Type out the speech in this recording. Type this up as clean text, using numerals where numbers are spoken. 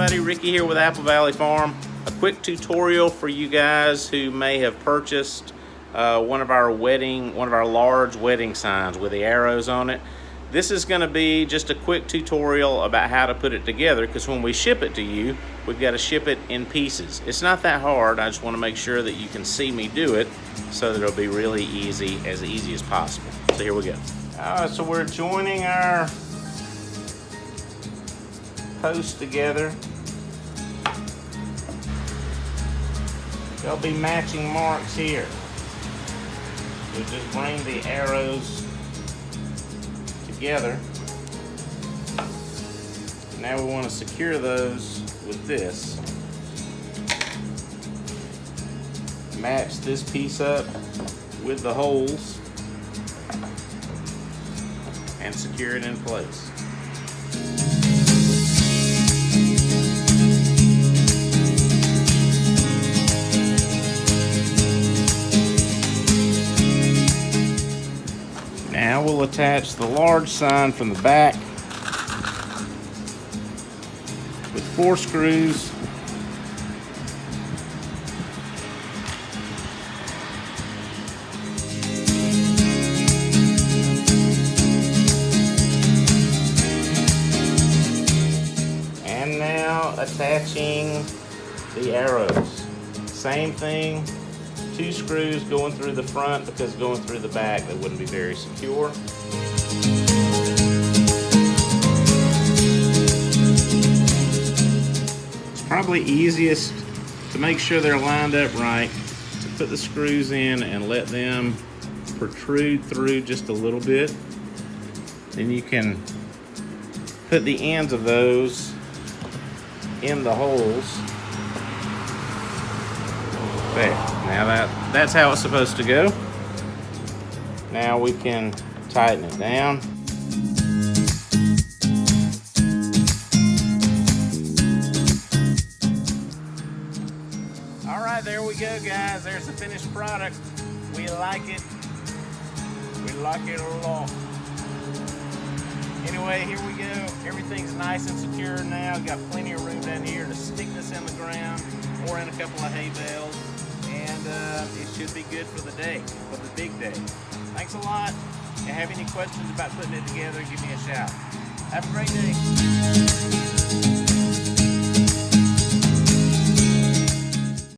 everybody, Ricky here with Apple Valley Farm. A quick tutorial for you guys who may have purchased one of our large wedding signs with the arrows on it. This is going to be just a quick tutorial about how to put it together, because when we ship it to you, we've got to ship it in pieces. It's not that hard. I just want to make sure that you can see me do it so that it'll be really easy, as easy as possible. So here we go. So we're joining our posts together. There'll be matching marks here. So just bring the arrows together. Now we want to secure those with this. Match this piece up with the holes and secure it in place. Now we'll attach the large sign from the back with 4 screws. And now attaching the arrows. Same thing. 2 screws going through the front, because going through the back they wouldn't be very secure. It's probably easiest to make sure they're lined up right, to put the screws in and let them protrude through just a little bit. Then you can put the ends of those in the holes. There. Now that's how it's supposed to go. Now we can tighten it down. All right, there we go, guys. There's the finished product. We like it. We like it a lot. Anyway, here we go. Everything's nice and secure now. Got plenty of room down here to stick this in the ground or in a couple of hay bales. And it should be good for the day, for the big day. Thanks a lot. If you have any questions about putting it together, give me a shout. Have a great day.